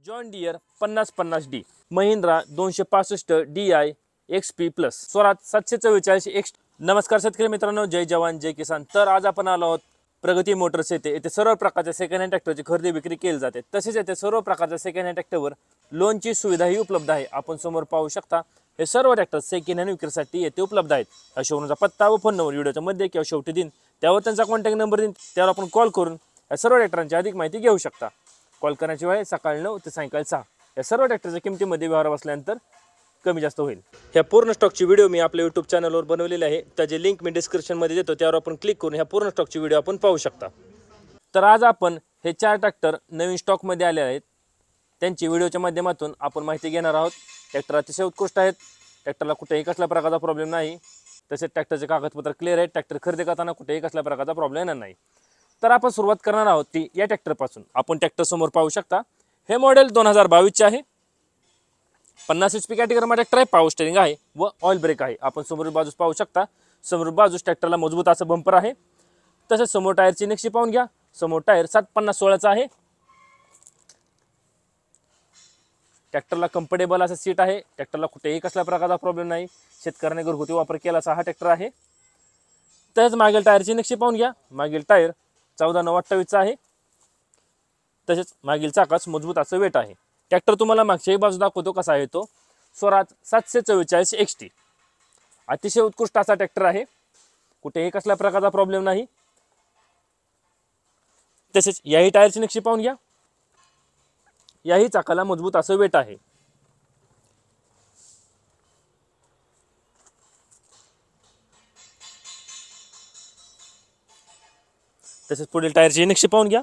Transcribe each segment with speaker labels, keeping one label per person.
Speaker 1: John Deere 5050D, Mahindra 265 DI XP plus, Swaraj 744 X। नमस्कार शेतकरी मित्रांनो, जय जवान जय किसान। तर आज आपण आलो आहोत प्रगती मोटर्स येथे सर्व प्रकारच्या सेकंड हँड ट्रॅक्टरची खरेदी विक्री केली जाते। तसेच येथे सर्व प्रकारच्या सेकंड हँड ट्रॅक्टरवर लोनची सुविधाही उपलब्ध आहे। आपण समोर पाहू शकता हे सर्व ट्रॅक्टर सेकंड हँड विक्रीसाठी येथे उपलब्ध आहेत। हा शोरूमचा पत्ता व फोन नंबर व्हिडिओच्या मध्ये किंवा शेवटी देईन, त्यावर त्यांचा कॉन्टॅक्ट नंबर देईन, त्यावर आपण कॉल करून या सर्व ट्रॅक्टरांची अधिक माहिती घेऊ शकता। कॉल करण्याची वेळ सकाळी 9 ते सायंकाळी 6। या सर्व ट्रॅक्टरच्या किमतीमध्ये व्यवहार बसल्यानंतर कमी जास्त होईल। ह्या पूर्ण स्टॉकची व्हिडिओ मी आपल्या YouTube चॅनलवर बनवलेली आहे, त्याची लिंक मी डिस्क्रिप्शनमध्ये देतो, त्यावर आपण क्लिक करून ह्या पूर्ण स्टॉकची व्हिडिओ आपण पाहू शकता। तर आज आपण हे 4 ट्रॅक्टर नवीन स्टॉकमध्ये आले आहेत, त्यांची व्हिडिओच्या माध्यमातून आपण माहिती घेणार आहोत। ट्रॅक्टर अतिशय उत्कृष्ट आहेत, ट्रॅक्टरला कुठेही कसल्या प्रकारचा प्रॉब्लेम नाही, तसेच ट्रॅक्टरचे कागदपत्र क्लिअर आहेत। ट्रॅक्टर खरेदी करताना कुठेही कसल्या प्रकारचा प्रॉब्लेम येणार नाही। तर आपण सुरुवात करणार आहोत ती या ट्रॅक्टरपासून। आपण ट्रॅक्टर समोर पाहू शकता, हे मॉडेल 2022 चे आहे। 50 HP कॅटेगरीमध्ये ट्रॅक्टर आहे, पॉवर स्टीअरिंग आहे व ऑइल ब्रेक आहे। आपण समोर बाजूस पाहू शकता, समोर बाजूस ट्रॅक्टरला मजबूत असं बंपर आहे। तसेच समोर टायरची नक्षी पाहून घ्या, समोर टायर 750/16 चा आहे। ट्रॅक्टरला कम्फर्टेबल असं सीट आहे, ट्रॅक्टरला कुठेही कसल्या प्रकारचा प्रॉब्लेम नाही। शेतकऱ्याने घरगुती वापर केला असा हा ट्रॅक्टर आहे। तसेच मागील टायरची नक्षी पाहून घ्या, मागील टायर 14/9/28 चा आहे। तसेच मागील चाकास मजबूत असं वेट आहे। ट्रॅक्टर तुम्हाला मागच्याही बाजू दाखवतो कसा आहे तो। स्वराज 744 XT, अतिशय उत्कृष्ट असा ट्रॅक्टर आहे, कुठेही कसल्या प्रकारचा प्रॉब्लेम नाही। तसेच याही टायरची नक्षी पाहून घ्या, याही चाकाला मजबूत असं वेट आहे। तसेच पुढील टायरची नक्षी पाहून घ्या।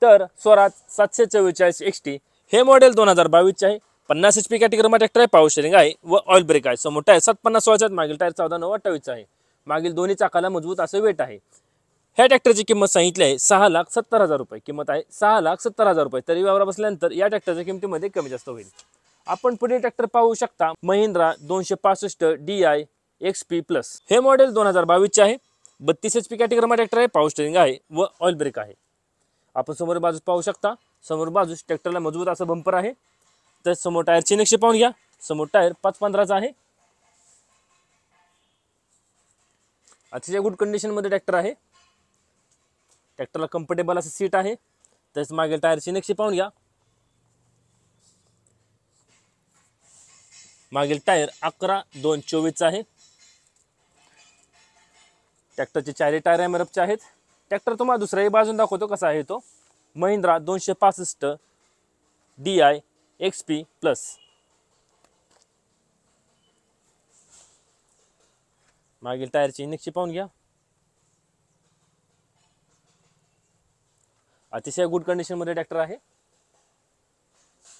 Speaker 1: तर स्वराज 744 XT हे मॉडेल 2022 चे आहे। 50 HP कॅटेगरीमध्ये ट्रॅक्टर आहे, पॉवर स्टीअरिंग आहे व ऑइल ब्रेक आहे। समोर टायर 750/16 चा, मागील टायर 14/9/28 चा आहे। मागील दोन्ही चाकाला मजबूत असं वेट आहे। ह्या ट्रॅक्टरची किंमत सांगितली आहे 6,70,000 रुपये, किंमत आहे 6,70,000 रुपये। तरी व्यवहार बसल्यानंतर या ट्रॅक्टरच्या किमतीमध्ये कमी जास्त होईल। आपण पुढील ट्रॅक्टर पाहू शकता, महिंद्रा 265 DI XP प्लस, हे मॉडेल 2022 चे आहे। 32 HP कॅटेगरीमध्ये ट्रॅक्टर आहे, पॉवर स्टीअरिंग आहे व ऑइल ब्रेक आहे। आपण समोर बाजूस पाहू शकता, समोर बाजूस ट्रॅक्टरला मजबूत असं बंपर आहे। तर समोर टायरची नक्षी पाहून घ्या, समोर टायर 5/15 चा आहे। अतिशय गुड कंडिशन मध्ये ट्रॅक्टर आहे, ट्रॅक्टरला कम्फर्टेबल असं सीट आहे। तसेच मागील टायरची नक्षी पाहून घ्या, मागील टायर 11/2/24 चा आहे। ट्रॅक्टरचे चारही टायर एमआरएफचे आहेत। ट्रॅक्टर तुम्हाला दुसऱ्याही बाजून दाखवतो कसा आहे तो। महिंद्रा 265 DI XP प्लस, मागील टायरची नक्षी पाहून घ्या, अतिशय गुड कंडिशन मध्ये ट्रॅक्टर आहे,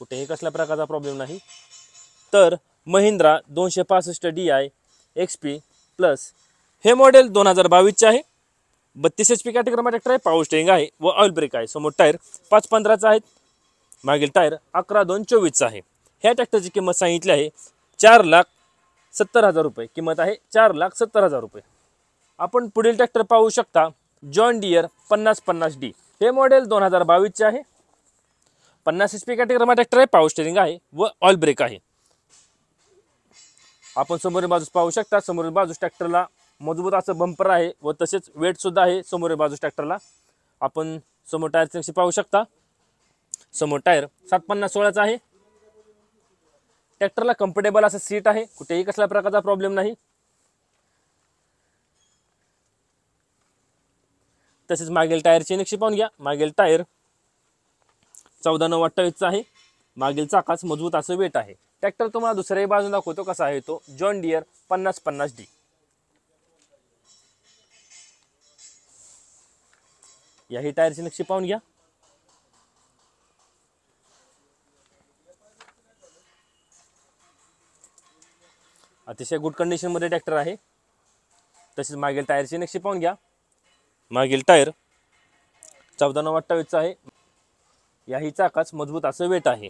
Speaker 1: कुठेही कसल्या प्रकारचा प्रॉब्लेम नाही। तर महिंद्रा 265 DI XP प्लस हे मॉडेल 2022 चे आहे। 32 HP कॅटेगरीमध्ये ट्रॅक्टर आहे, पॉवर स्टीअरिंग आहे व ऑइल ब्रेक आहे। समोर टायर 5/15 चा आहे, मागील टायर 11/2/24 चा आहे। ह्या ट्रॅक्टरची किंमत सांगितली आहे 4,70,000 रुपये, किंमत आहे 4,70,000 रुपये। आपण पुढील ट्रॅक्टर पाहू शकता, जॉन डियर 5050D, हे मॉडेल 2022 चे आहे। 50 HP कॅटेगरीमध्ये ट्रॅक्टर आहे, पॉवर स्टीअरिंग आहे व ऑइल ब्रेक आहे। आपण समोरील बाजूस पाहू शकता, समोरील बाजूस ट्रॅक्टरला मजबूत असं बंपर आहे व तसेच वेट सुद्धा आहे समोरील बाजूस ट्रॅक्टरला। आपण समोर टायरची नक्षी पाहू शकता, समोर टायर 750/16 चा आहे। ट्रॅक्टरला कम्फर्टेबल असं सीट आहे, कुठेही कसल्या प्रकारचा प्रॉब्लेम नाही। तसेच मागील टायरची नक्षी पाहून घ्या, मागील टायर 14/9/28 चा आहे। मागील चाकास मजबूत असं वेट आहे। ट्रॅक्टर तुम्हाला दुसऱ्याही बाजून दाखवतो कसा आहे तो। जॉन डियर 5050D, याही टायरची नक्षी पाहून घ्या, अतिशय गुड कंडिशन मध्ये ट्रॅक्टर आहे। तसेच मागील टायरची नक्षी पाहून घ्या, मागील टायर 14/9/28 चा आहे, याही चाकास मजबूत असं वेट आहे।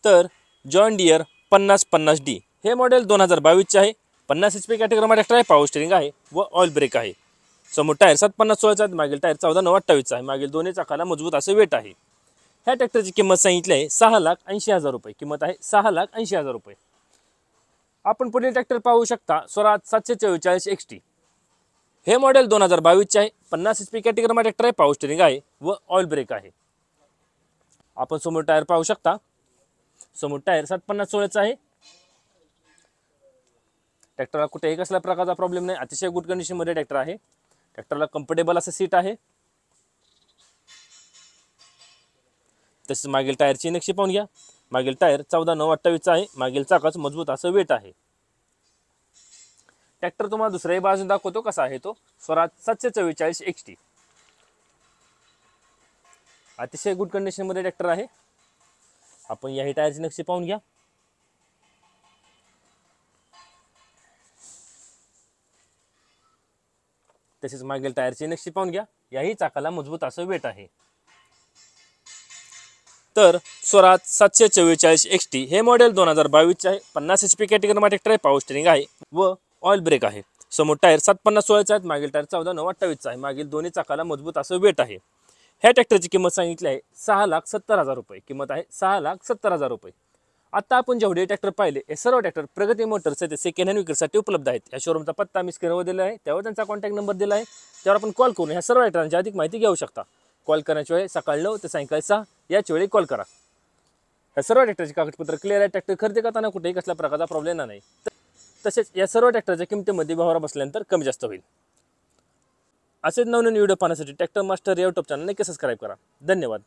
Speaker 1: तर जॉन डियर 5050D हे मॉडेल 2022 चे आहे। 50 HP कॅटेगरीमध्ये ट्रॅक्टर आहे, पॉवर स्टीअरिंग आहे व ऑइल ब्रेक आहे। समोर टायर 750/16चा आहे, मागील टायर 14,928चा आहे. मागील दोन्ही चाकाला मजबूत असं वेट आहे. ह्या ट्रॅक्टरची किंमत सांगितली आहे 6,80,000 रुपये. किंमत आहे 6,80,000 रुपये. आपण पुढील ट्रॅक्टर पाहू शकता स्वराज 744 XT. हे मॉडेल 2022चे आहे. 50 HP कॅटेगरीमध्ये ट्रॅक्टर आहे. पॉवर स्टीअरिंग आहे व ऑइल ब्रेक आहे. आपण समोर टायर पाहू शकता. समोर टायर 750/16चा आहे. ट्रॅक्टरला कुठेही कसल्या प्रकारचा प्रॉब्लेम नाही. अतिशय गुड कंडिशनमध्ये ट्रॅक्टर आहे. ट्रॅक्टरला कम्फर्टेबल असं सीट आहे. तसेच मागील टायरची नक्षी पाहून घ्या. मागील टायर 14,928चा आहे. मागील चाकाच मजबूत असं वेट आहे. ट्रॅक्टर तुम्हाला दुसऱ्याही बाजून दाखवतो कसा आहे तो. स्वराज 744 XT. अतिशय गुड कंडिशनमध्ये ट्रॅक्टर आहे. आपण याही टायरची नक्षी पाहून घ्या. तसेच मागील टायरची नक्षी पाहून घ्या. याही चाकाला मजबूत असं वेट आहे. तर स्वराज 744 XT हे मॉडेल 2022चे आहे. 50 HP कॅटेगरीमध्ये ट्रॅक्टर आहे. पॉवर स्टीअरिंग आहे व ऑइल ब्रेक आहे. समोर टायर 750/16चा आहे. मागील टायर 14,928चा आहे. मागील दोन्ही चाकाला मजबूत असं वेट आहे. ह्या ट्रॅक्टरची किंमत सांगितली आहे 6,70,000 रुपये. किंमत आहे 6,70,000 रुपये. आता आपण जेवढे ट्रॅक्टर पाहिले हे सर्व ट्रॅक्टर प्रगती मोटर्स ते सेकंड हँड विक्रीसाठी उपलब्ध आहेत. या शोरूमचा पत्ता मी स्क्रीनवर दिला आहे. त्यावर त्यांचा कॉन्टॅक्ट नंबर दिला आहे. त्यावर आपण कॉल करून ह्या सर्व ट्रॅक्टरांची अधिक माहिती घेऊ शकता. कॉल करण्याची वेळ सकाळी 9 ते सायंकाळी 6 याच वेळी कॉल करा. या सर्व ट्रॅक्टरचे कागदपत्र क्लिअर आहे. ट्रॅक्टर खरेदी करताना कुठेही कसल्या प्रकारचा प्रॉब्लेम नाही. तसेच या सर्व ट्रॅक्टरच्या किमतीमध्ये व्यवहार बसल्यानंतर कमी जास्त होईल. असेच नवनवीन व्हिडिओ पाहण्यासाठी ट्रॅक्टर मास्टर या यूट्यूब चॅनल नक्की सबस्क्राईब करा. धन्यवाद.